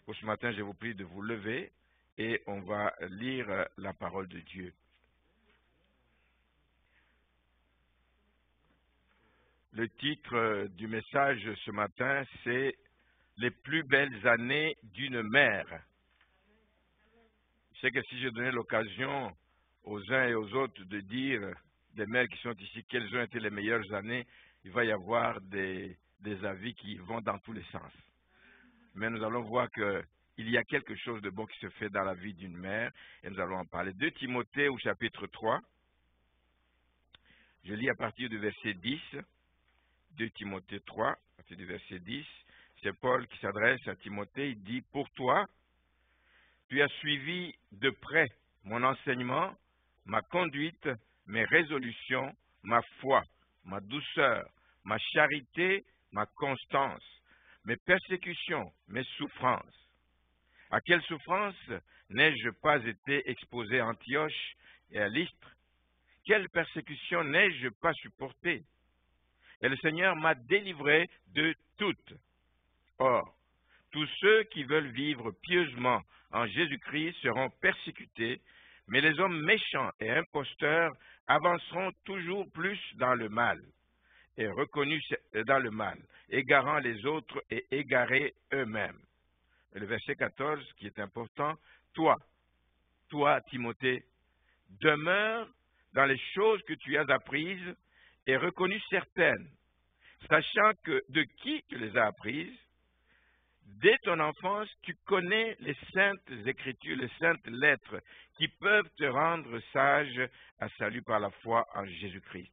Pour ce matin, je vous prie de vous lever et on va lire la parole de Dieu. Le titre du message ce matin, c'est « Les plus belles années d'une mère ». Je sais que si je donnais l'occasion aux uns et aux autres de dire, des mères qui sont ici, quelles ont été les meilleures années, il va y avoir des avis qui vont dans tous les sens. Mais nous allons voir qu'il y a quelque chose de bon qui se fait dans la vie d'une mère, et nous allons en parler. 2 Timothée au chapitre 3, je lis à partir du verset 10, 2 Timothée 3, à partir du verset 10, c'est Paul qui s'adresse à Timothée, il dit « Pour toi, tu as suivi de près mon enseignement, ma conduite, mes résolutions, ma foi, ma douceur, ma charité, ma constance, mes persécutions, mes souffrances. À quelle souffrance n'ai-je pas été exposé à Antioche et à Lystre? Quelle persécution n'ai-je pas supportée? Et le Seigneur m'a délivré de toutes. Or, tous ceux qui veulent vivre pieusement en Jésus-Christ seront persécutés, mais les hommes méchants et imposteurs avanceront toujours plus dans le mal, et reconnus dans le mal, égarant les autres et égarés eux-mêmes. Et le verset 14, qui est important, toi, Timothée, demeure dans les choses que tu as apprises et reconnues certaines, sachant que de qui tu les as apprises. Dès ton enfance, tu connais les saintes écritures, les saintes lettres qui peuvent te rendre sage à salut par la foi en Jésus-Christ.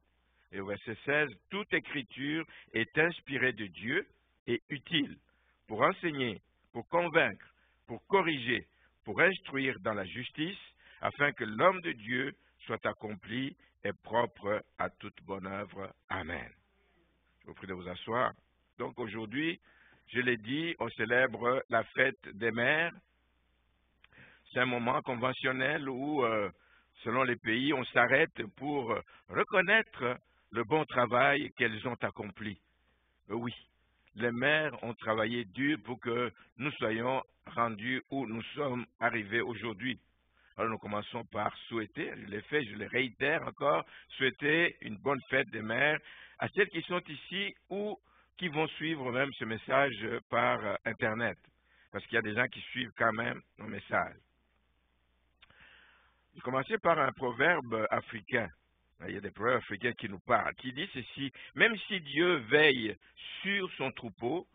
Et au verset 16, toute écriture est inspirée de Dieu et utile pour enseigner, pour convaincre, pour corriger, pour instruire dans la justice, afin que l'homme de Dieu soit accompli et propre à toute bonne œuvre. Amen. Je vous prie de vous asseoir. Donc aujourd'hui, je l'ai dit, on célèbre la fête des mères. C'est un moment conventionnel où, selon les pays, on s'arrête pour reconnaître le bon travail qu'elles ont accompli. Oui, les mères ont travaillé dur pour que nous soyons rendus où nous sommes arrivés aujourd'hui. Alors nous commençons par souhaiter, je l'ai fait, je le réitère encore, souhaiter une bonne fête des mères à celles qui sont ici ou qui vont suivre même ce message par Internet, parce qu'il y a des gens qui suivent quand même nos messages. Je vais commencer par un proverbe africain. Il y a des proverbes africains qui nous parlent, qui dit ceci: même si Dieu veille sur son troupeau,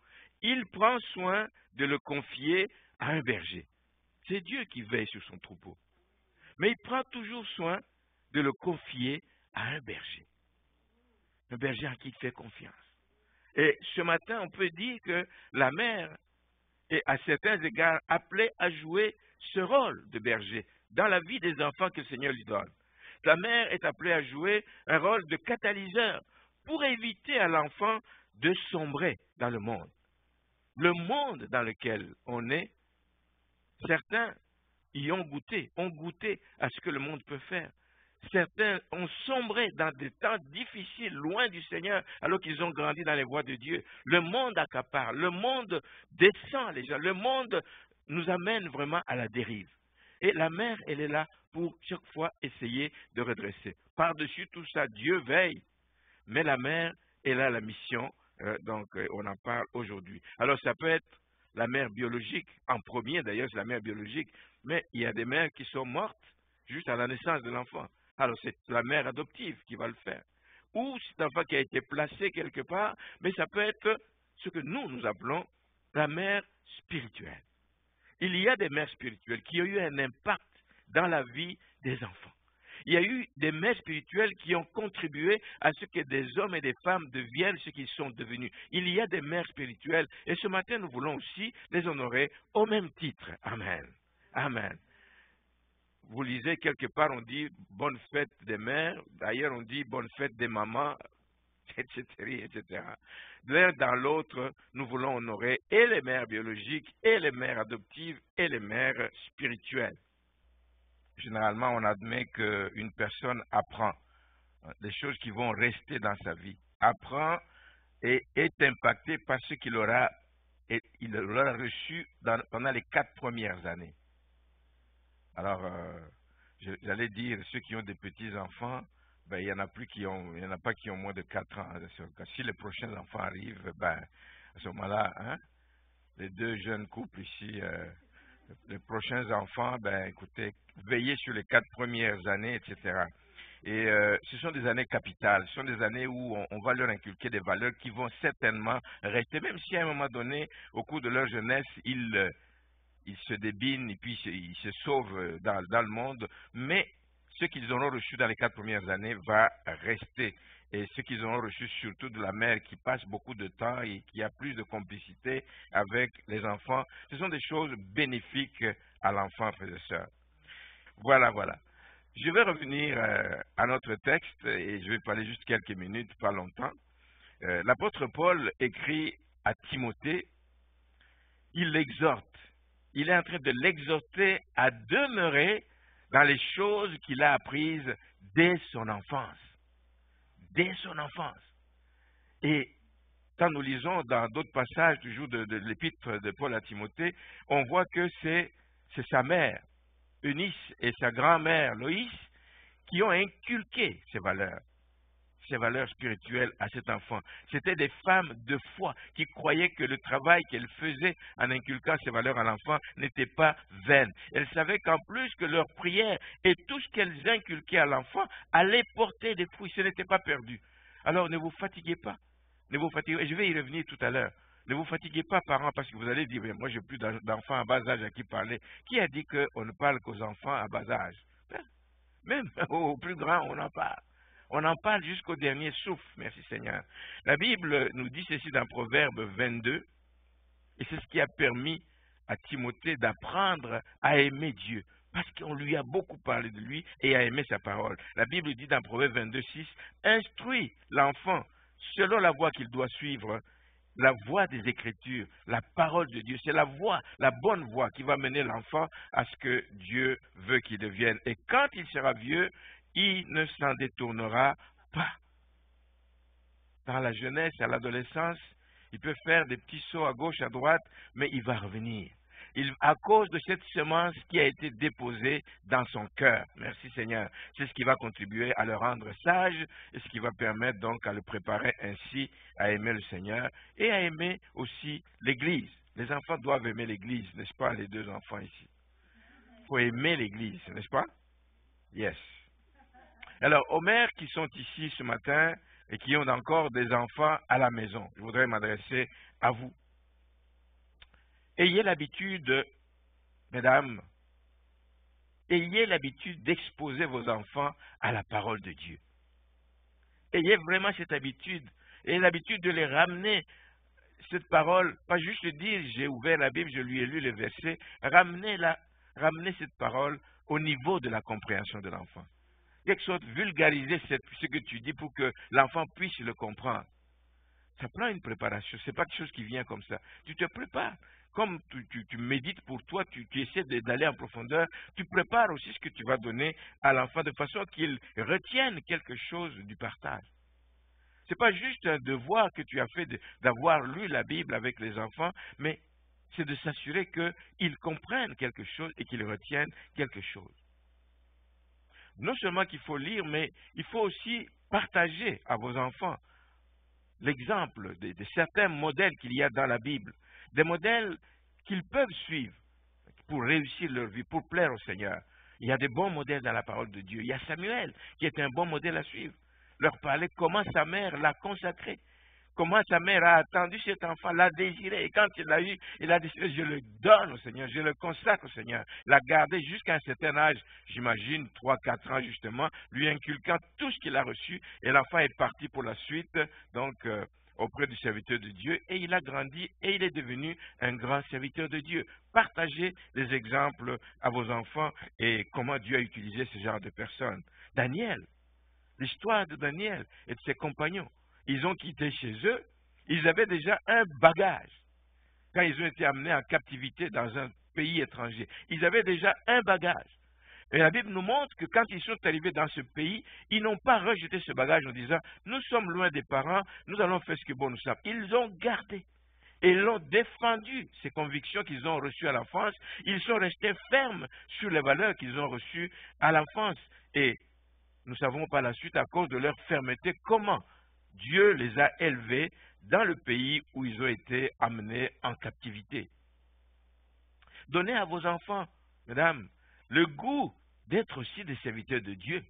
il prend soin de le confier à un berger. C'est Dieu qui veille sur son troupeau. Mais il prend toujours soin de le confier à un berger. Un berger à qui il fait confiance. Et ce matin, on peut dire que la mère est à certains égards appelée à jouer ce rôle de berger dans la vie des enfants que le Seigneur lui donne. La mère est appelée à jouer un rôle de catalyseur pour éviter à l'enfant de sombrer dans le monde. Le monde dans lequel on est, certains y ont goûté à ce que le monde peut faire. Certains ont sombré dans des temps difficiles, loin du Seigneur, alors qu'ils ont grandi dans les voies de Dieu. Le monde accapare, le monde descend les gens, le monde nous amène vraiment à la dérive. Et la mère, elle est là pour chaque fois essayer de redresser. Par-dessus tout ça, Dieu veille, mais la mère, elle a la mission, donc on en parle aujourd'hui. Alors ça peut être la mère biologique, en premier d'ailleurs c'est la mère biologique, mais il y a des mères qui sont mortes juste à la naissance de l'enfant. Alors c'est la mère adoptive qui va le faire. Ou cet enfant qui a été placé quelque part, mais ça peut être ce que nous appelons la mère spirituelle. Il y a des mères spirituelles qui ont eu un impact dans la vie des enfants. Il y a eu des mères spirituelles qui ont contribué à ce que des hommes et des femmes deviennent ce qu'ils sont devenus. Il y a des mères spirituelles et ce matin nous voulons aussi les honorer au même titre. Amen. Amen. Vous lisez quelque part, on dit bonne fête des mères, d'ailleurs on dit bonne fête des mamans, etc., etc. De l'un dans l'autre, nous voulons honorer et les mères biologiques, et les mères adoptives, et les mères spirituelles. Généralement, on admet qu'une personne apprend des choses qui vont rester dans sa vie, apprend et est impactée par ce qu'il aura et il l'a reçu pendant les 4 premières années. Alors, j'allais dire, ceux qui ont des petits-enfants, ben, il y en a pas qui ont moins de 4 ans. Si les prochains enfants arrivent, ben, à ce moment-là, hein, les deux jeunes couples ici, les prochains enfants, ben, écoutez, veillez sur les 4 premières années, etc. Et ce sont des années capitales, ce sont des années où on va leur inculquer des valeurs qui vont certainement rester, même si à un moment donné, au cours de leur jeunesse, ils se débinent et puis ils se sauvent dans le monde, mais ce qu'ils auront reçu dans les 4 premières années va rester. Et ce qu'ils auront reçu surtout de la mère qui passe beaucoup de temps et qui a plus de complicité avec les enfants, ce sont des choses bénéfiques à l'enfant, frères et sœurs. Voilà, voilà. Je vais revenir à notre texte et je vais parler juste quelques minutes, pas longtemps. L'apôtre Paul écrit à Timothée, il l'exhorte. Il est en train de l'exhorter à demeurer dans les choses qu'il a apprises dès son enfance. Dès son enfance. Et quand nous lisons dans d'autres passages toujours de l'épître de Paul à Timothée, on voit que c'est sa mère, Eunice, et sa grand-mère, Loïs, qui ont inculqué ces valeurs spirituelles à cet enfant. C'était des femmes de foi qui croyaient que le travail qu'elles faisaient en inculquant ces valeurs à l'enfant n'était pas vain. Elles savaient qu'en plus que leur prière et tout ce qu'elles inculquaient à l'enfant allait porter des fruits, ce n'était pas perdu. Alors ne vous fatiguez pas, ne vous fatiguez, et je vais y revenir tout à l'heure. Ne vous fatiguez pas, parents, parce que vous allez dire, moi, j'ai plus d'enfants à bas âge à qui parler. Qui a dit qu'on ne parle qu'aux enfants à bas âge? Même aux plus grands, on en parle. On en parle jusqu'au dernier souffle, merci Seigneur. La Bible nous dit ceci dans Proverbe 22, et c'est ce qui a permis à Timothée d'apprendre à aimer Dieu, parce qu'on lui a beaucoup parlé de lui et à aimer sa parole. La Bible dit dans Proverbe 22, 6, instruis l'enfant selon la voie qu'il doit suivre, la voie des Écritures, la parole de Dieu. C'est la voie, la bonne voie qui va mener l'enfant à ce que Dieu veut qu'il devienne. Et quand il sera vieux, il ne s'en détournera pas. Dans la jeunesse, à l'adolescence, il peut faire des petits sauts à gauche, à droite, mais il va revenir. À cause de cette semence qui a été déposée dans son cœur. Merci Seigneur. C'est ce qui va contribuer à le rendre sage et ce qui va permettre donc à le préparer ainsi à aimer le Seigneur et à aimer aussi l'Église. Les enfants doivent aimer l'Église, n'est-ce pas, les deux enfants ici? Il faut aimer l'Église, n'est-ce pas? Yes. Alors, aux mères qui sont ici ce matin et qui ont encore des enfants à la maison, je voudrais m'adresser à vous. Ayez l'habitude, mesdames, ayez l'habitude d'exposer vos enfants à la parole de Dieu. Ayez vraiment cette habitude, ayez l'habitude de les ramener, cette parole, pas juste dire, j'ai ouvert la Bible, je lui ai lu les versets, ramenez cette parole au niveau de la compréhension de l'enfant. Quelque chose, vulgariser ce que tu dis pour que l'enfant puisse le comprendre. Ça prend une préparation, ce n'est pas quelque chose qui vient comme ça. Tu te prépares. Comme tu médites pour toi, tu essaies d'aller en profondeur, tu prépares aussi ce que tu vas donner à l'enfant de façon qu'il retienne quelque chose du partage. Ce n'est pas juste un devoir que tu as fait d'avoir lu la Bible avec les enfants, mais c'est de s'assurer qu'ils comprennent quelque chose et qu'ils retiennent quelque chose. Non seulement qu'il faut lire, mais il faut aussi partager à vos enfants l'exemple de certains modèles qu'il y a dans la Bible, des modèles qu'ils peuvent suivre pour réussir leur vie, pour plaire au Seigneur. Il y a des bons modèles dans la parole de Dieu. Il y a Samuel qui est un bon modèle à suivre. Leur parler comment sa mère l'a consacré, comment sa mère a attendu cet enfant, l'a désiré. Et quand il l'a eu, il a décidé, je le donne au Seigneur, je le consacre au Seigneur. L'a gardé jusqu'à un certain âge, j'imagine 3-4 ans justement, lui inculquant tout ce qu'il a reçu. Et l'enfant est parti pour la suite, donc auprès du serviteur de Dieu. Et il a grandi et il est devenu un grand serviteur de Dieu. Partagez des exemples à vos enfants et comment Dieu a utilisé ce genre de personnes. Daniel, l'histoire de Daniel et de ses compagnons. Ils ont quitté chez eux, ils avaient déjà un bagage. Quand ils ont été amenés en captivité dans un pays étranger, ils avaient déjà un bagage. Et la Bible nous montre que quand ils sont arrivés dans ce pays, ils n'ont pas rejeté ce bagage en disant « Nous sommes loin des parents, nous allons faire ce que bon nous semble ». Ils ont gardé. et ils ont défendu ces convictions qu'ils ont reçues à l'enfance. Ils sont restés fermes sur les valeurs qu'ils ont reçues à l'enfance. Et nous savons par la suite, à cause de leur fermeté, comment Dieu les a élevés dans le pays où ils ont été amenés en captivité. Donnez à vos enfants, mesdames, le goût d'être aussi des serviteurs de Dieu.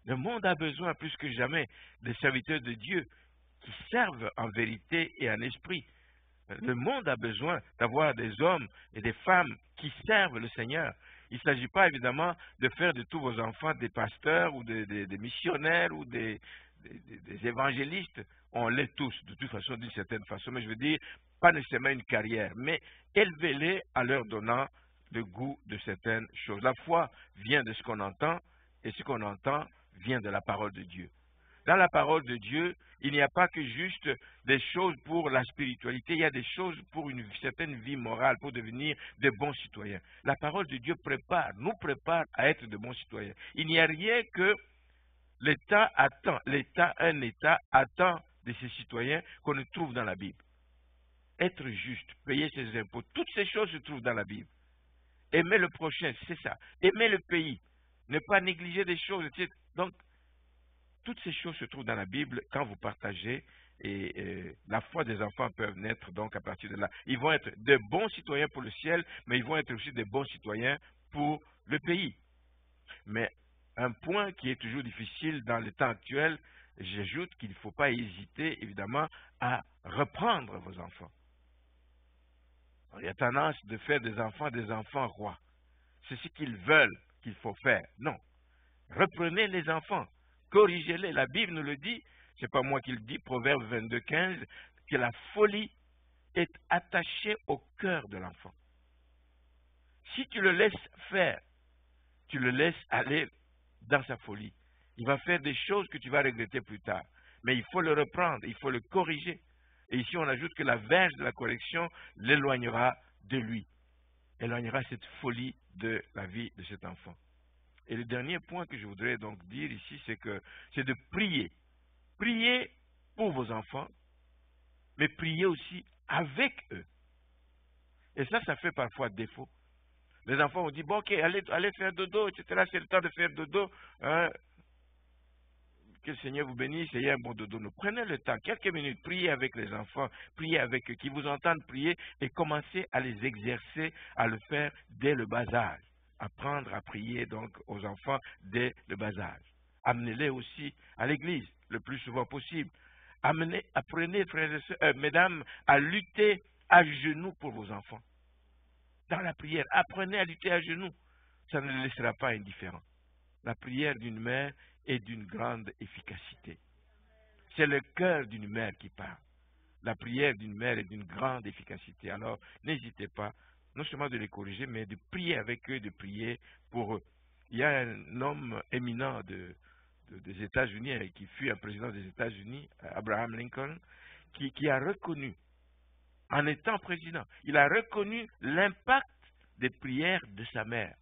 Le monde a besoin plus que jamais des serviteurs de Dieu qui servent en vérité et en esprit. Le monde a besoin d'avoir des hommes et des femmes qui servent le Seigneur. Il ne s'agit pas évidemment de faire de tous vos enfants des pasteurs ou des missionnaires ou des évangélistes. On l'est tous, de toute façon, d'une certaine façon. Mais je veux dire, pas nécessairement une carrière, mais élevez-les en leur donnant le goût de certaines choses. La foi vient de ce qu'on entend, et ce qu'on entend vient de la parole de Dieu. Dans la parole de Dieu, il n'y a pas que juste des choses pour la spiritualité, il y a des choses pour une certaine vie morale, pour devenir de bons citoyens. La parole de Dieu nous prépare à être de bons citoyens. Il n'y a rien que l'État attend, un État attend de ses citoyens qu'on ne trouve dans la Bible. Être juste, payer ses impôts, toutes ces choses se trouvent dans la Bible. Aimer le prochain, c'est ça. Aimer le pays, ne pas négliger des choses, etc. Donc, toutes ces choses se trouvent dans la Bible quand vous partagez et la foi des enfants peuvent naître donc à partir de là. Ils vont être de bons citoyens pour le ciel, mais ils vont être aussi de bons citoyens pour le pays. Mais un point qui est toujours difficile dans le temps actuel, j'ajoute qu'il ne faut pas hésiter évidemment à reprendre vos enfants. Alors, il y a tendance de faire des enfants rois. C'est ce qu'ils veulent qu'il faut faire. Non. Reprenez les enfants. Corrigez-les. La Bible nous le dit, ce n'est pas moi qui le dis, Proverbe 22, 15, que la folie est attachée au cœur de l'enfant. Si tu le laisses faire, tu le laisses aller dans sa folie. Il va faire des choses que tu vas regretter plus tard. Mais il faut le reprendre, il faut le corriger. Et ici, on ajoute que la verge de la correction l'éloignera de lui. Éloignera cette folie de la vie de cet enfant. Et le dernier point que je voudrais donc dire ici, c'est de prier. Priez pour vos enfants, mais priez aussi avec eux. Et ça fait parfois défaut. Les enfants ont dit, bon, ok, allez faire dodo, etc. C'est le temps de faire dodo. Hein. Que le Seigneur vous bénisse, ayez un bon dodo. Nous prenez le temps, quelques minutes, priez avec les enfants, priez avec eux, qui vous entendent prier et commencez à les exercer, à le faire dès le bas âge. Apprendre à prier donc aux enfants dès le bas âge. Amenez-les aussi à l'église le plus souvent possible. Apprenez, frères et sœurs, mesdames, à lutter à genoux pour vos enfants. Dans la prière, apprenez à lutter à genoux. Ça ne les laissera pas indifférents. La prière d'une mère est d'une grande efficacité. C'est le cœur d'une mère qui parle. La prière d'une mère est d'une grande efficacité. Alors, n'hésitez pas, non seulement de les corriger, mais de prier avec eux, de prier pour eux. Il y a un homme éminent des États-Unis, qui fut un président des États-Unis, Abraham Lincoln, qui a reconnu, en étant président, il a reconnu l'impact des prières de sa mère.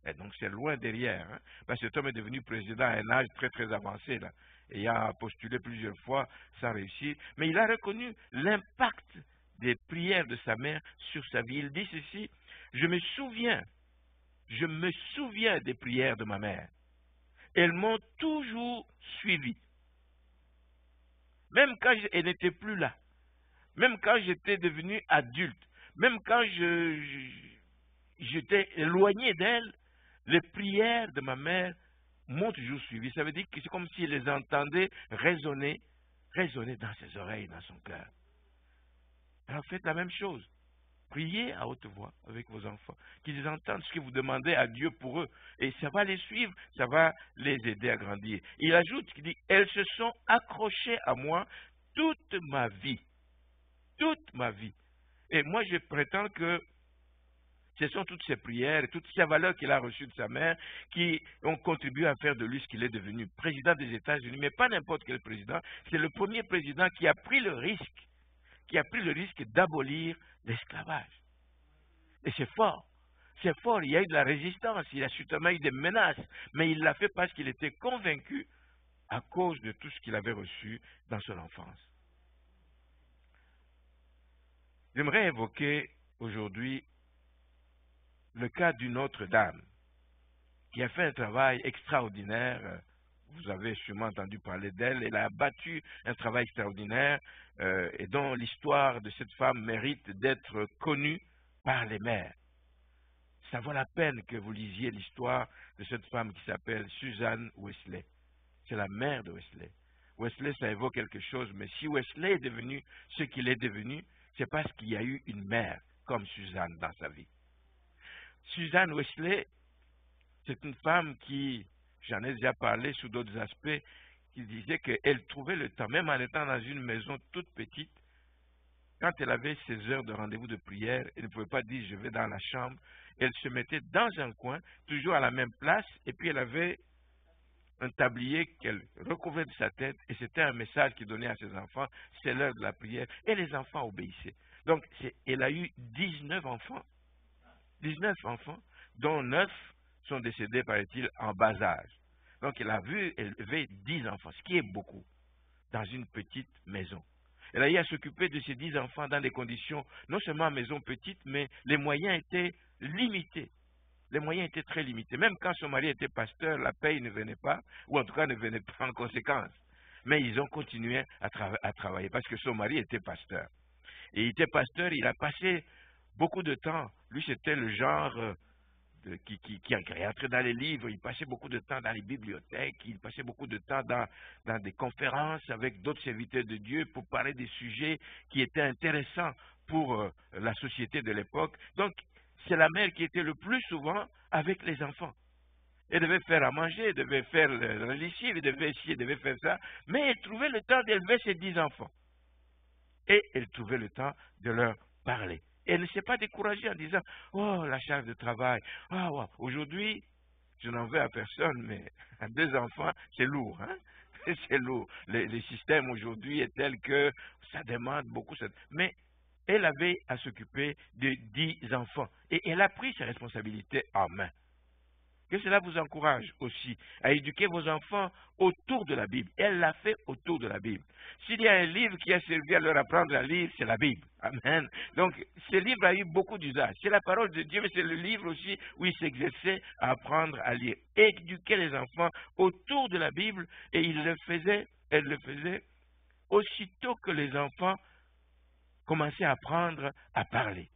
Et donc c'est loin derrière, hein, parce que cet homme est devenu président à un âge très très avancé, là, et il a postulé plusieurs fois sans réussir, mais il a reconnu l'impact des prières de sa mère sur sa vie. Il dit ceci, je me souviens des prières de ma mère. Elles m'ont toujours suivi. Même quand elle n'était plus là, même quand j'étais devenu adulte, même quand j'étais éloigné d'elle, les prières de ma mère m'ont toujours suivi. Ça veut dire que c'est comme si elle les entendait résonner dans ses oreilles, dans son cœur. Alors faites la même chose. Priez à haute voix avec vos enfants, qu'ils entendent ce que vous demandez à Dieu pour eux. Et ça va les suivre, ça va les aider à grandir. Il ajoute qu'il dit, elles se sont accrochées à moi toute ma vie. Toute ma vie. Et moi, je prétends que ce sont toutes ces prières et toutes ces valeurs qu'il a reçues de sa mère qui ont contribué à faire de lui ce qu'il est devenu, président des États-Unis, mais pas n'importe quel président. C'est le premier président qui a pris le risque d'abolir l'esclavage. Et c'est fort. C'est fort. Il y a eu de la résistance, il y a sûrement eu des menaces, mais il l'a fait parce qu'il était convaincu à cause de tout ce qu'il avait reçu dans son enfance. J'aimerais évoquer aujourd'hui le cas d'une autre dame qui a fait un travail extraordinaire. Vous avez sûrement entendu parler d'elle. Elle a battu un travail extraordinaire et dont l'histoire de cette femme mérite d'être connue par les mères. Ça vaut la peine que vous lisiez l'histoire de cette femme qui s'appelle Suzanne Wesley. C'est la mère de Wesley. Wesley, ça évoque quelque chose, mais si Wesley est devenu ce qu'il est devenu, c'est parce qu'il y a eu une mère comme Suzanne dans sa vie. Suzanne Wesley, c'est une femme qui, j'en ai déjà parlé sous d'autres aspects, qui disait qu'elle trouvait le temps, même en étant dans une maison toute petite, quand elle avait ses heures de rendez-vous de prière, elle ne pouvait pas dire je vais dans la chambre, elle se mettait dans un coin, toujours à la même place, et puis elle avait un tablier qu'elle recouvrait de sa tête, et c'était un message qu'il donnait à ses enfants, c'est l'heure de la prière, et les enfants obéissaient. Donc, elle a eu 19 enfants, dont 9 sont décédés, paraît-il, en bas âge. Donc, elle a vu élever 10 enfants, ce qui est beaucoup, dans une petite maison. Elle a eu à s'occuper de ces 10 enfants dans des conditions, non seulement maison petite, mais les moyens étaient limités. Les moyens étaient très limités. Même quand son mari était pasteur, la paye ne venait pas, ou en tout cas ne venait pas en conséquence. Mais ils ont continué à travailler parce que son mari était pasteur. Et il était pasteur, il a passé beaucoup de temps. Lui, c'était le genre qui entrait dans les livres, il passait beaucoup de temps dans les bibliothèques, il passait beaucoup de temps dans des conférences avec d'autres serviteurs de Dieu pour parler des sujets qui étaient intéressants pour la société de l'époque. Donc, c'est la mère qui était le plus souvent avec les enfants. Elle devait faire à manger, elle devait faire la lessive, elle devait essayer, elle devait faire ça, mais elle trouvait le temps d'élever ses 10 enfants. Et elle trouvait le temps de leur parler. Et elle ne s'est pas découragée en disant « Oh, la charge de travail, oh, aujourd'hui, je n'en veux à personne, mais à 2 enfants, c'est lourd. Hein? C'est lourd. Le système aujourd'hui est tel que ça demande beaucoup. Mais elle avait à s'occuper de 10 enfants. Et elle a pris ses responsabilités en main. Que cela vous encourage aussi à éduquer vos enfants autour de la Bible. Elle l'a fait autour de la Bible. S'il y a un livre qui a servi à leur apprendre à lire, c'est la Bible. Amen. Donc, ce livre a eu beaucoup d'usage. C'est la parole de Dieu, mais c'est le livre aussi où il s'exerçait à apprendre à lire. Éduquer les enfants autour de la Bible, et elle le faisait aussitôt que les enfants commençaient à apprendre à parler.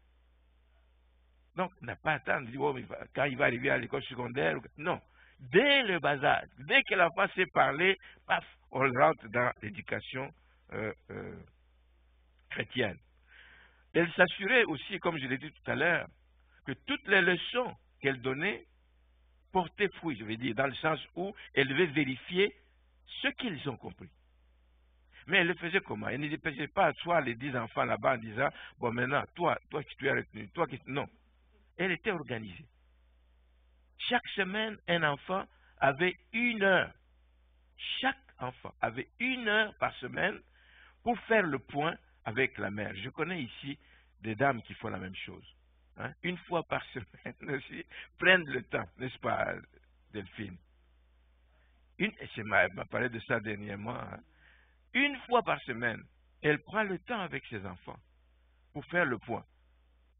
Donc, on n'a pas à attendre, oh, quand il va arriver à l'école secondaire. Non. Dès le bas âge, dès que l'enfant sait parler, paf, on rentre dans l'éducation chrétienne. Elle s'assurait aussi, comme je l'ai dit tout à l'heure, que toutes les leçons qu'elle donnait portaient fruit, je veux dire, dans le sens où elle devait vérifier ce qu'ils ont compris. Mais elle le faisait comment? Elle ne dépêchait pas à soi les 10 enfants là-bas en disant, bon maintenant, toi qui tu es retenu, toi qui... Non. Elle était organisée. Chaque semaine, un enfant avait 1 heure. Chaque enfant avait 1 heure par semaine pour faire le point avec la mère. Je connais ici des dames qui font la même chose. Hein? 1 fois par semaine aussi, prennent le temps, n'est-ce pas, Delphine? Elle m'a parlé de ça dernièrement. Hein? 1 fois par semaine, elle prend le temps avec ses enfants pour faire le point.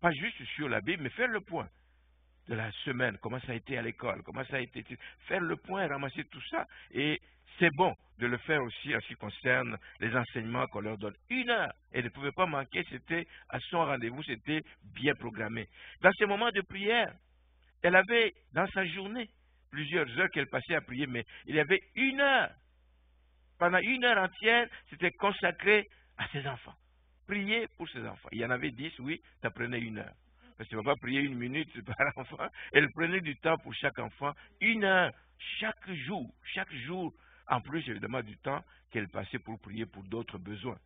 Pas juste sur la Bible, mais faire le point de la semaine, comment ça a été à l'école, comment ça a été, faire le point, ramasser tout ça. Et c'est bon de le faire aussi en ce qui concerne les enseignements qu'on leur donne. 1 heure, elle ne pouvait pas manquer, c'était à son rendez-vous, c'était bien programmé. Dans ces moments de prière, elle avait dans sa journée plusieurs heures qu'elle passait à prier, mais il y avait 1 heure. Pendant 1 heure entière, c'était consacré à ses enfants. Prier pour ses enfants. Il y en avait 10, oui, ça prenait 1 heure. Parce qu'elle ne va pas prier 1 minute par enfant. Elle prenait du temps pour chaque enfant, 1 heure, chaque jour, en plus évidemment du temps qu'elle passait pour prier pour d'autres besoins.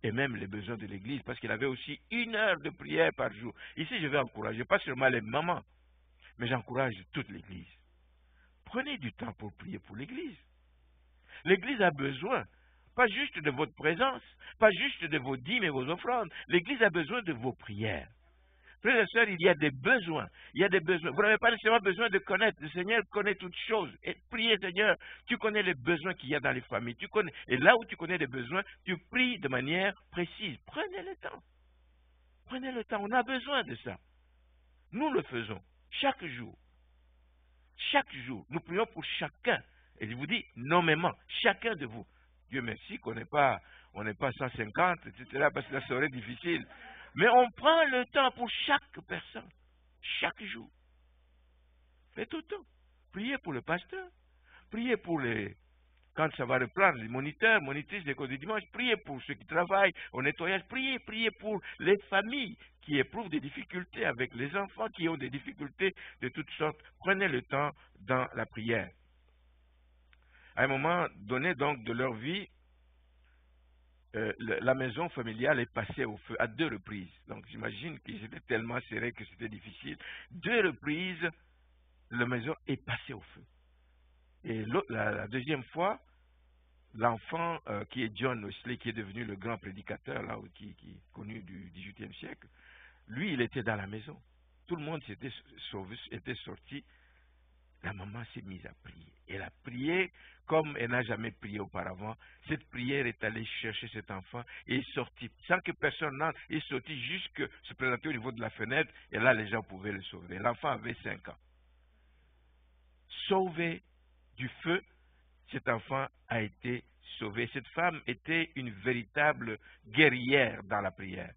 Et même les besoins de l'Église, parce qu'elle avait aussi 1 heure de prière par jour. Ici, je vais encourager, pas seulement les mamans, mais j'encourage toute l'Église. Prenez du temps pour prier pour l'Église. L'Église a besoin, pas juste de votre présence, pas juste de vos dîmes et vos offrandes. L'Église a besoin de vos prières. Frères et sœurs, il y a des besoins. Il y a des besoins. Vous n'avez pas nécessairement besoin de connaître. Le Seigneur connaît toutes choses. Et priez, Seigneur, tu connais les besoins qu'il y a dans les familles. Tu connais. Et là où tu connais les besoins, tu pries de manière précise. Prenez le temps. Prenez le temps, on a besoin de ça. Nous le faisons chaque jour. Chaque jour, nous prions pour chacun. Et je vous dis nommément, chacun de vous. Dieu merci qu'on n'est pas 150, etc., parce que ça serait difficile. Mais on prend le temps pour chaque personne, chaque jour. Faites autant. Priez pour le pasteur. Priez pour quand ça va reprendre, les moniteurs, monitrices des cours du dimanche. Priez pour ceux qui travaillent au nettoyage. Priez pour les familles qui éprouvent des difficultés avec les enfants qui ont des difficultés de toutes sortes. Prenez le temps dans la prière. À un moment donné, donc, de leur vie, la maison familiale est passée au feu à 2 reprises. Donc, j'imagine qu'ils étaient tellement serrés que c'était difficile. 2 reprises, la maison est passée au feu. Et la deuxième fois, l'enfant qui est John Wesley, qui est devenu le grand prédicateur, là, qui est connu du XVIIIe siècle, lui, il était dans la maison. Tout le monde s'était sauvé, était sorti. La maman s'est mise à prier. Elle a prié comme elle n'a jamais prié auparavant. Cette prière est allée chercher cet enfant et est sortie. Sans que personne n'entre, il est sorti jusque se présenter au niveau de la fenêtre et là, les gens pouvaient le sauver. L'enfant avait 5 ans. Sauvé du feu, cet enfant a été sauvé. Cette femme était une véritable guerrière dans la prière.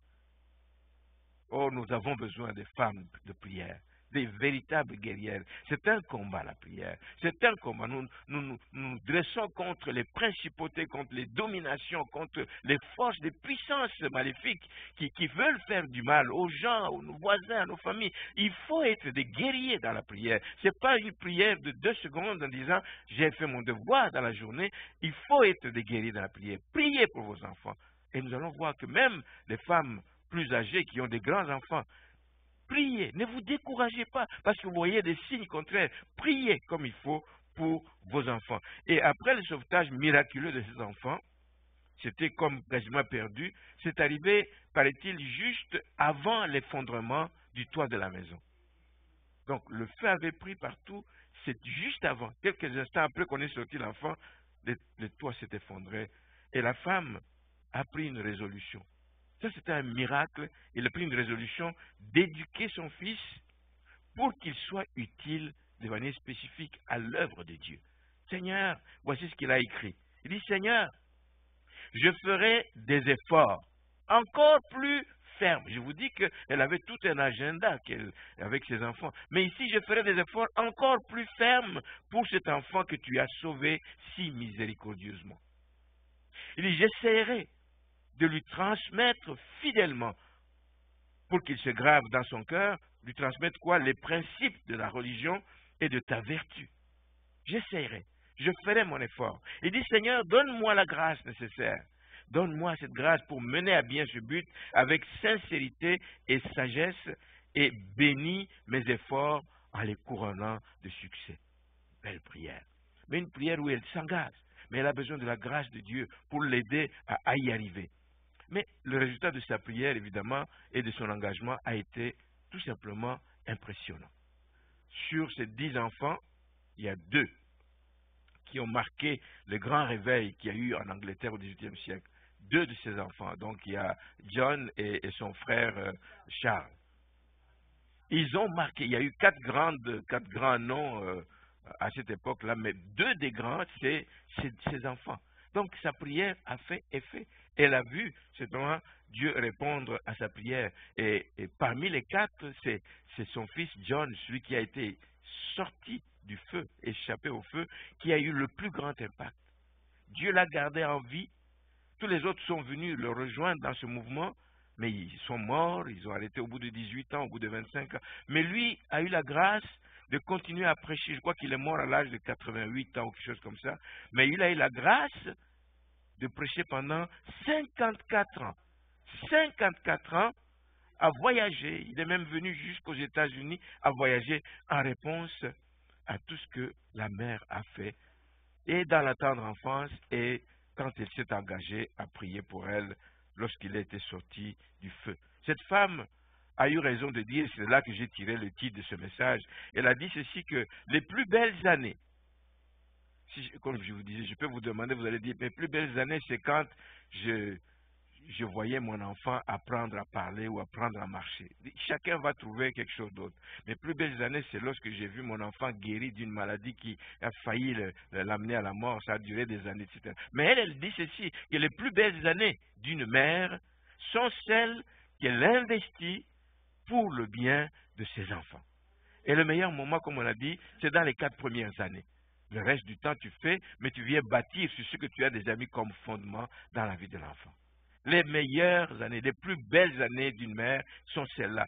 Oh, nous avons besoin de femmes de prière, des véritables guerrières. C'est un combat, la prière. C'est un combat. Nous dressons contre les principautés, contre les dominations, contre les forces, des puissances maléfiques qui veulent faire du mal aux gens, aux voisins, à nos familles. Il faut être des guerriers dans la prière. Ce n'est pas une prière de 2 secondes en disant « j'ai fait mon devoir dans la journée ». Il faut être des guerriers dans la prière. Priez pour vos enfants. Et nous allons voir que même les femmes plus âgés qui ont des grands-enfants, priez, ne vous découragez pas parce que vous voyez des signes contraires. Priez comme il faut pour vos enfants. Et après le sauvetage miraculeux de ces enfants, c'était comme quasiment perdu, c'est arrivé, paraît-il, juste avant l'effondrement du toit de la maison. Donc le feu avait pris partout, c'est juste avant, quelques instants après qu'on ait sorti l'enfant, le toit s'est effondré et la femme a pris une résolution. Ça, c'était un miracle. Il a pris une résolution d'éduquer son fils pour qu'il soit utile de manière spécifique à l'œuvre de Dieu. Seigneur, voici ce qu'il a écrit. Il dit, Seigneur, je ferai des efforts encore plus fermes. Je vous dis qu'elle avait tout un agenda avec ses enfants. Mais ici, je ferai des efforts encore plus fermes pour cet enfant que tu as sauvé si miséricordieusement. Il dit, j'essaierai de lui transmettre fidèlement pour qu'il se grave dans son cœur, lui transmettre quoi? Les principes de la religion et de ta vertu. J'essaierai, je ferai mon effort. Il dit, Seigneur, donne-moi la grâce nécessaire. Donne-moi cette grâce pour mener à bien ce but avec sincérité et sagesse et bénis mes efforts en les couronnant de succès. Belle prière. Mais une prière où elle s'engage. Mais elle a besoin de la grâce de Dieu pour l'aider à y arriver. Mais le résultat de sa prière, évidemment, et de son engagement a été tout simplement impressionnant. Sur ces 10 enfants, il y a 2 qui ont marqué le grand réveil qu'il y a eu en Angleterre au XVIIIe siècle. 2 de ces enfants, donc il y a John et son frère Charles. Ils ont marqué, il y a eu 4 grands noms à cette époque-là, mais 2 des grands, c'est ces enfants. Donc sa prière a fait effet. Elle a vu, justement, Dieu répondre à sa prière. Et parmi les 4, c'est son fils John, celui qui a été sorti du feu, échappé au feu, qui a eu le plus grand impact. Dieu l'a gardé en vie. Tous les autres sont venus le rejoindre dans ce mouvement, mais ils sont morts, ils ont arrêté au bout de 18 ans, au bout de 25 ans. Mais lui a eu la grâce de continuer à prêcher. Je crois qu'il est mort à l'âge de 88 ans ou quelque chose comme ça. Mais il a eu la grâce de prêcher pendant 54 ans. 54 ans à voyager. Il est même venu jusqu'aux États-Unis à voyager en réponse à tout ce que la mère a fait. Et dans la tendre enfance, et quand elle s'est engagée à prier pour elle lorsqu'il était sorti du feu. Cette femme a eu raison de dire, c'est là que j'ai tiré le titre de ce message, elle a dit ceci, que les plus belles années, comme je vous disais, je peux vous demander, vous allez dire, mes plus belles années, c'est quand je voyais mon enfant apprendre à parler ou apprendre à marcher. Chacun va trouver quelque chose d'autre. Mes plus belles années, c'est lorsque j'ai vu mon enfant guéri d'une maladie qui a failli l'amener à la mort. Ça a duré des années, etc. Mais elle dit ceci, que les plus belles années d'une mère sont celles qu'elle investit pour le bien de ses enfants. Et le meilleur moment, comme on l'a dit, c'est dans les 4 premières années. Le reste du temps, tu fais, mais tu viens bâtir sur ce que tu as déjà mis comme fondement dans la vie de l'enfant. Les meilleures années, les plus belles années d'une mère sont celles-là,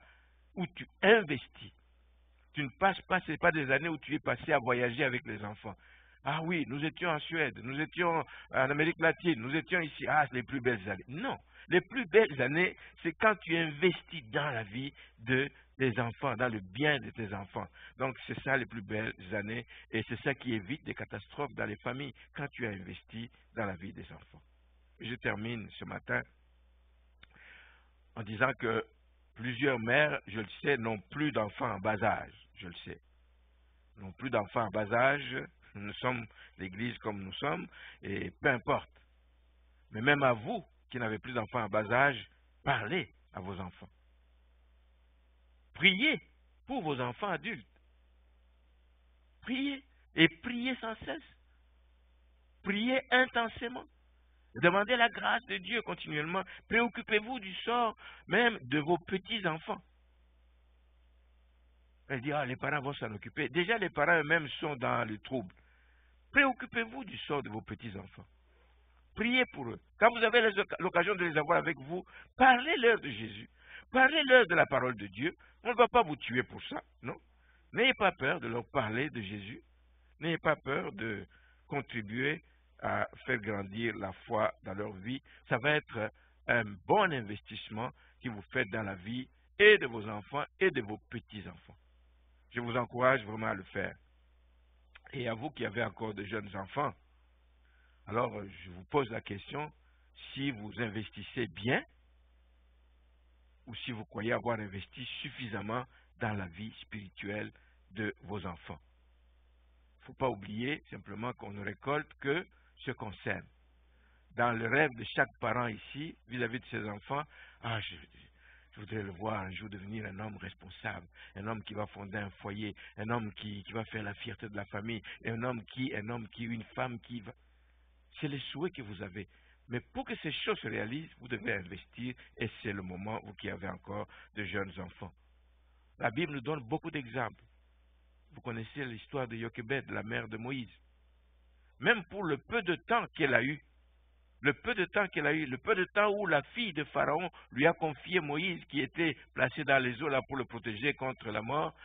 où tu investis. Tu ne passes pas, ce n'est pas des années où tu es passé à voyager avec les enfants. Ah oui, nous étions en Suède, nous étions en Amérique latine, nous étions ici. Ah, c'est les plus belles années. Non, les plus belles années, c'est quand tu investis dans la vie de tes enfants, dans le bien de tes enfants. Donc, c'est ça les plus belles années et c'est ça qui évite des catastrophes dans les familles quand tu as investi dans la vie des enfants. Je termine ce matin en disant que plusieurs mères, je le sais, n'ont plus d'enfants en bas âge. Je le sais. N'ont plus d'enfants en bas âge. Nous sommes l'Église comme nous sommes, et peu importe. Mais même à vous qui n'avez plus d'enfants en bas âge, parlez à vos enfants. Priez pour vos enfants adultes. Priez, et priez sans cesse. Priez intensément. Demandez la grâce de Dieu continuellement. Préoccupez-vous du sort même de vos petits-enfants. Elle dit, ah, les parents vont s'en occuper. Déjà, les parents eux-mêmes sont dans le trouble. Préoccupez-vous du sort de vos petits-enfants. Priez pour eux. Quand vous avez l'occasion de les avoir avec vous, parlez-leur de Jésus. Parlez-leur de la parole de Dieu. On ne va pas vous tuer pour ça, non? N'ayez pas peur de leur parler de Jésus. N'ayez pas peur de contribuer à faire grandir la foi dans leur vie. Ça va être un bon investissement que vous faites dans la vie et de vos enfants et de vos petits-enfants. Je vous encourage vraiment à le faire. Et à vous qui avez encore de jeunes enfants, alors je vous pose la question, si vous investissez bien ou si vous croyez avoir investi suffisamment dans la vie spirituelle de vos enfants. Il ne faut pas oublier simplement qu'on ne récolte que ce qu'on sème. Dans le rêve de chaque parent ici, vis-à-vis de ses enfants, ah, je voudrais le voir un jour devenir un homme responsable, un homme qui va fonder un foyer, un homme qui va faire la fierté de la famille, une femme qui va... C'est les souhaits que vous avez. Mais pour que ces choses se réalisent, vous devez investir et c'est le moment, vous qui avez encore de jeunes enfants. La Bible nous donne beaucoup d'exemples. Vous connaissez l'histoire de Jochebed, la mère de Moïse. Même pour le peu de temps qu'elle a eu, le peu de temps où la fille de Pharaon lui a confié Moïse qui était placé dans les eaux là pour le protéger contre la mort,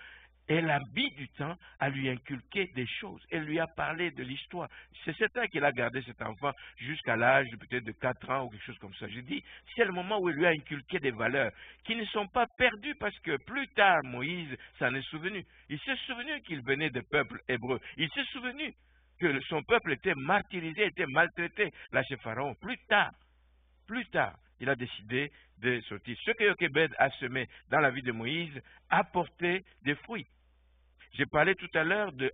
elle a mis du temps à lui inculquer des choses. Elle lui a parlé de l'histoire. C'est certain qu'elle a gardé cet enfant jusqu'à l'âge peut-être de 4 ans ou quelque chose comme ça. Je dis, c'est le moment où elle lui a inculqué des valeurs qui ne sont pas perdues parce que plus tard, Moïse s'en est souvenu. Il s'est souvenu qu'il venait des peuples hébreux. Il s'est souvenu que son peuple était martyrisé, était maltraité là chez Pharaon. Plus tard, il a décidé de sortir. Ce que Jochebed a semé dans la vie de Moïse a porté des fruits. J'ai parlé tout à l'heure de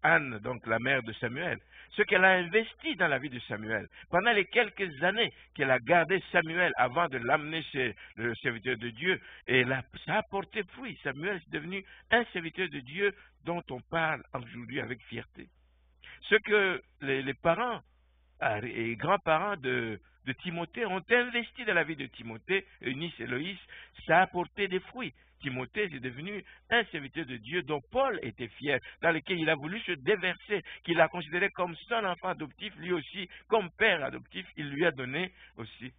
Anne, donc la mère de Samuel. Ce qu'elle a investi dans la vie de Samuel, pendant les quelques années qu'elle a gardé Samuel avant de l'amener chez le serviteur de Dieu, et ça a porté fruit. Samuel est devenu un serviteur de Dieu dont on parle aujourd'hui avec fierté. Ce que les parents et grands-parents de Timothée ont investi dans la vie de Timothée, Eunice et Loïs, ça a porté des fruits. Timothée est devenu un serviteur de Dieu dont Paul était fier, dans lequel il a voulu se déverser, qu'il a considéré comme son enfant adoptif, lui aussi, comme père adoptif, il lui a donné aussi,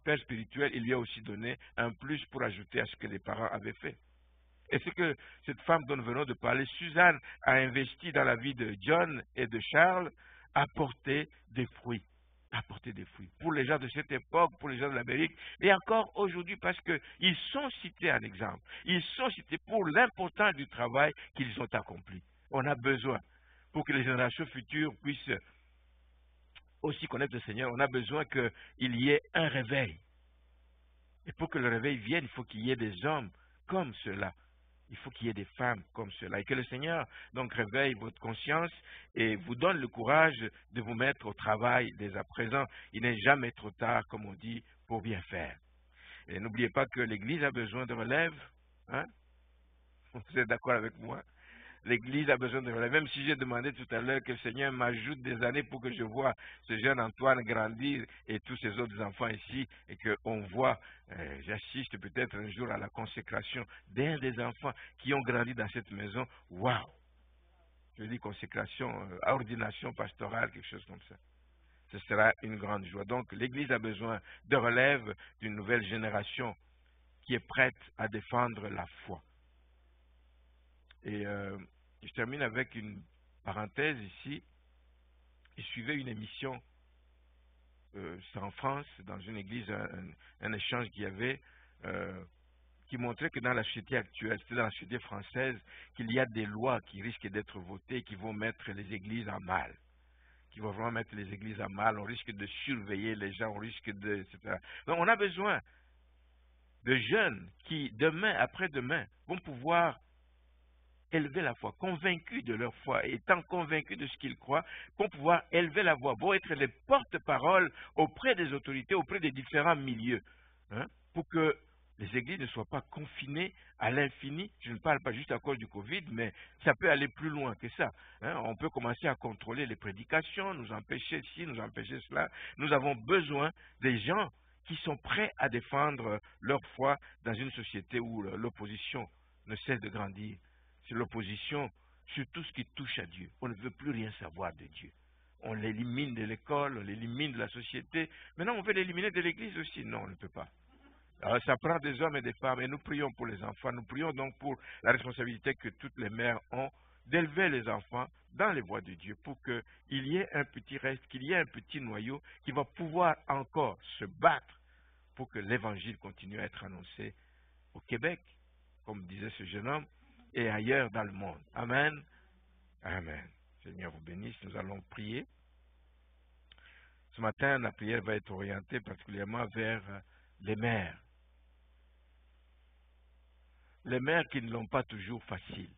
père spirituel, il lui a aussi donné un plus pour ajouter à ce que les parents avaient fait. Et ce que cette femme dont nous venons de parler, Suzanne, a investi dans la vie de John et de Charles, a porté des fruits. Pour les gens de cette époque, pour les gens de l'Amérique, et encore aujourd'hui parce qu'ils sont cités en exemple. Ils sont cités pour l'importance du travail qu'ils ont accompli. On a besoin, pour que les générations futures puissent aussi connaître le Seigneur, on a besoin qu'il y ait un réveil. Et pour que le réveil vienne, il faut qu'il y ait des hommes comme ceux-là. Il faut qu'il y ait des femmes comme cela. Et que le Seigneur donc réveille votre conscience et vous donne le courage de vous mettre au travail dès à présent. Il n'est jamais trop tard, comme on dit, pour bien faire. Et n'oubliez pas que l'Église a besoin de relève. Hein? Vous êtes d'accord avec moi? L'Église a besoin de relève. Même si j'ai demandé tout à l'heure que le Seigneur m'ajoute des années pour que je vois ce jeune Antoine grandir et tous ces autres enfants ici et qu'on voit, j'assiste peut-être un jour à la consécration d'un des enfants qui ont grandi dans cette maison. Waouh! Je dis consécration, ordination pastorale, quelque chose comme ça. Ce sera une grande joie. Donc l'Église a besoin de relève d'une nouvelle génération qui est prête à défendre la foi. Et je termine avec une parenthèse ici. Je suivais une émission, c'est en France, dans une église, un échange qu'il y avait, qui montrait que dans la société actuelle, c'était dans la société française, qu'il y a des lois qui risquent d'être votées et qui vont mettre les églises à mal. Qui vont vraiment mettre les églises à mal. On risque de surveiller les gens, on risque de... etc. Donc on a besoin de jeunes qui, demain, après-demain, vont pouvoir élever la foi, convaincus de leur foi, étant convaincus de ce qu'ils croient, vont pouvoir élever la voix, vont être les porte-paroles auprès des autorités, auprès des différents milieux, hein, pour que les églises ne soient pas confinées à l'infini. Je ne parle pas juste à cause du Covid, mais ça peut aller plus loin que ça. Hein. On peut commencer à contrôler les prédications, nous empêcher ci, nous empêcher cela. Nous avons besoin des gens qui sont prêts à défendre leur foi dans une société où l'opposition ne cesse de grandir. C'est l'opposition sur tout ce qui touche à Dieu. On ne veut plus rien savoir de Dieu. On l'élimine de l'école, on l'élimine de la société. Maintenant, on veut l'éliminer de l'église aussi. Non, on ne peut pas. Alors, ça prend des hommes et des femmes. Et nous prions pour les enfants. Nous prions donc pour la responsabilité que toutes les mères ont d'élever les enfants dans les voies de Dieu pour qu'il y ait un petit reste, qu'il y ait un petit noyau qui va pouvoir encore se battre pour que l'évangile continue à être annoncé au Québec, comme disait ce jeune homme, et ailleurs dans le monde. Amen. Amen. Seigneur vous bénisse. Nous allons prier. Ce matin, la prière va être orientée particulièrement vers les mères. Les mères qui ne l'ont pas toujours facile.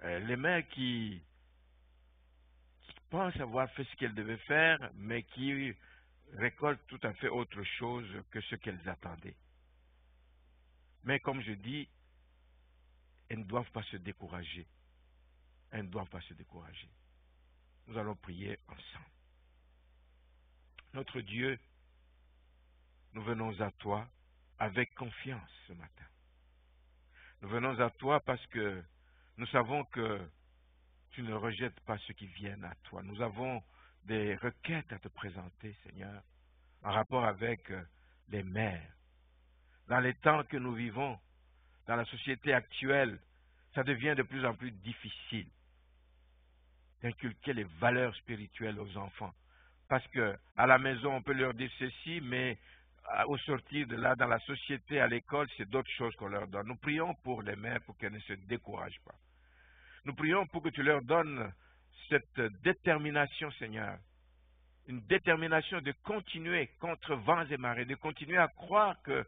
Les mères qui pensent avoir fait ce qu'elles devaient faire, mais qui récoltent tout à fait autre chose que ce qu'elles attendaient. Mais comme je dis, elles ne doivent pas se décourager. Elles ne doivent pas se décourager. Nous allons prier ensemble. Notre Dieu, nous venons à toi avec confiance ce matin. Nous venons à toi parce que nous savons que tu ne rejettes pas ceux qui viennent à toi. Nous avons des requêtes à te présenter, Seigneur, en rapport avec les mères. Dans les temps que nous vivons, dans la société actuelle, ça devient de plus en plus difficile d'inculquer les valeurs spirituelles aux enfants. Parce que à la maison, on peut leur dire ceci, mais au sortir de là, dans la société, à l'école, c'est d'autres choses qu'on leur donne. Nous prions pour les mères pour qu'elles ne se découragent pas. Nous prions pour que tu leur donnes cette détermination, Seigneur. Une détermination de continuer contre vents et marées, de continuer à croire que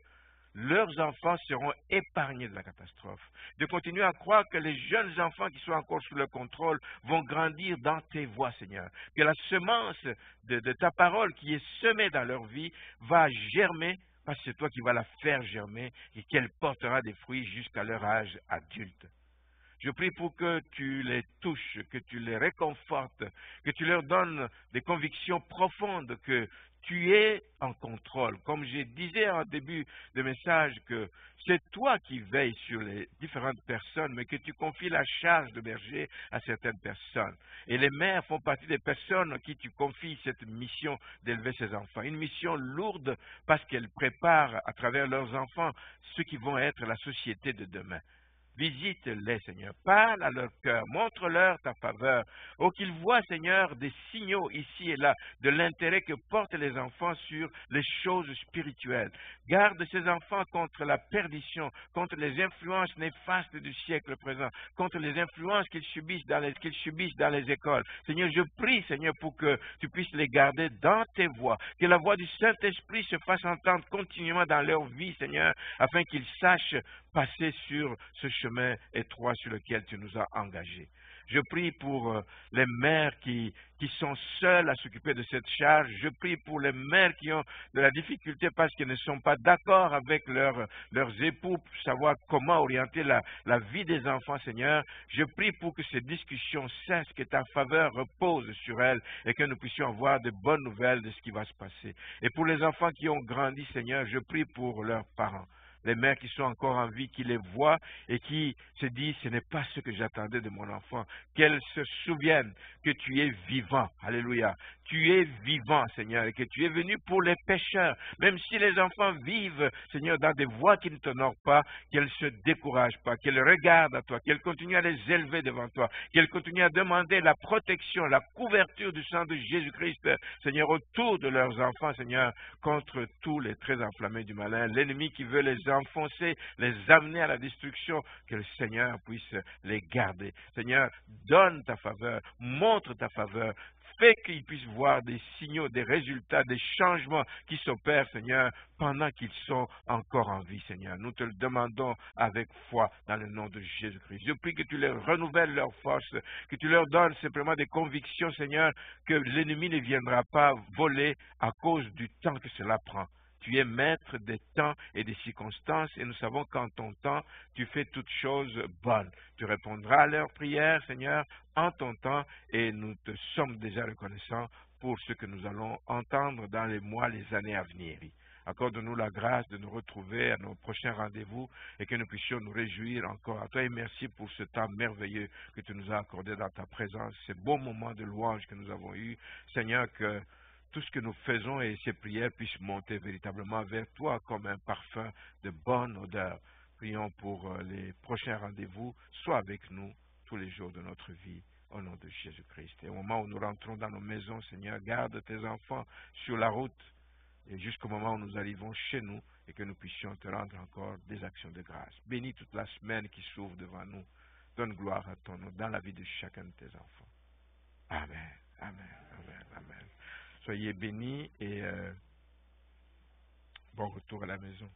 leurs enfants seront épargnés de la catastrophe, de continuer à croire que les jeunes enfants qui sont encore sous le contrôle vont grandir dans tes voies, Seigneur. Que la semence de ta parole qui est semée dans leur vie va germer, parce que c'est toi qui vas la faire germer et qu'elle portera des fruits jusqu'à leur âge adulte. Je prie pour que tu les touches, que tu les réconfortes, que tu leur donnes des convictions profondes, que tu es en contrôle. Comme je disais en début de message, que c'est toi qui veilles sur les différentes personnes, mais que tu confies la charge de berger à certaines personnes. Et les mères font partie des personnes à qui tu confies cette mission d'élever ces enfants. Une mission lourde parce qu'elles préparent à travers leurs enfants ce qui vont être la société de demain. Visite-les, Seigneur. Parle à leur cœur. Montre-leur ta faveur. Oh, qu'ils voient, Seigneur, des signaux ici et là de l'intérêt que portent les enfants sur les choses spirituelles. Garde ces enfants contre la perdition, contre les influences néfastes du siècle présent, contre les influences qu'ils subissent dans les écoles. Seigneur, je prie, Seigneur, pour que tu puisses les garder dans tes voies. Que la voix du Saint-Esprit se fasse entendre continuellement dans leur vie, Seigneur, afin qu'ils sachent passer sur ce chemin étroit sur lequel tu nous as engagés. Je prie pour les mères qui sont seules à s'occuper de cette charge. Je prie pour les mères qui ont de la difficulté parce qu'elles ne sont pas d'accord avec leurs époux pour savoir comment orienter la vie des enfants, Seigneur. Je prie pour que ces discussions cessent, que ta faveur repose sur elles et que nous puissions avoir de bonnes nouvelles de ce qui va se passer. Et pour les enfants qui ont grandi, Seigneur, je prie pour leurs parents. Les mères qui sont encore en vie, qui les voient et qui se disent, ce n'est pas ce que j'attendais de mon enfant. Qu'elles se souviennent que tu es vivant. Alléluia. Tu es vivant, Seigneur, et que tu es venu pour les pécheurs. Même si les enfants vivent, Seigneur, dans des voies qui ne t'honorent pas, qu'elles ne se découragent pas, qu'elles regardent à toi, qu'elles continuent à les élever devant toi, qu'elles continuent à demander la protection, la couverture du sang de Jésus-Christ, Seigneur, autour de leurs enfants, Seigneur, contre tous les traits enflammés du malin, l'ennemi qui veut les enfoncer, les amener à la destruction, que le Seigneur puisse les garder. Seigneur, donne ta faveur, montre ta faveur, fais qu'ils puissent voir des signaux, des résultats, des changements qui s'opèrent, Seigneur, pendant qu'ils sont encore en vie, Seigneur. Nous te le demandons avec foi dans le nom de Jésus-Christ. Je prie que tu leur renouvelles leur force, que tu leur donnes simplement des convictions, Seigneur, que l'ennemi ne viendra pas voler à cause du temps que cela prend. Tu es maître des temps et des circonstances et nous savons qu'en ton temps, tu fais toutes choses bonnes. Tu répondras à leurs prières, Seigneur, en ton temps et nous te sommes déjà reconnaissants pour ce que nous allons entendre dans les mois, les années à venir. Accorde-nous la grâce de nous retrouver à nos prochains rendez-vous et que nous puissions nous réjouir encore à toi. Et merci pour ce temps merveilleux que tu nous as accordé dans ta présence, ces beaux moments de louange que nous avons eus. Seigneur, que tout ce que nous faisons et ces prières puissent monter véritablement vers toi comme un parfum de bonne odeur. Prions pour les prochains rendez-vous. Sois avec nous tous les jours de notre vie, au nom de Jésus-Christ. Et au moment où nous rentrons dans nos maisons, Seigneur, garde tes enfants sur la route et jusqu'au moment où nous arrivons chez nous et que nous puissions te rendre encore des actions de grâce. Bénis toute la semaine qui s'ouvre devant nous. Donne gloire à ton nom dans la vie de chacun de tes enfants. Amen, amen, amen, amen. Soyez bénis et bon retour à la maison.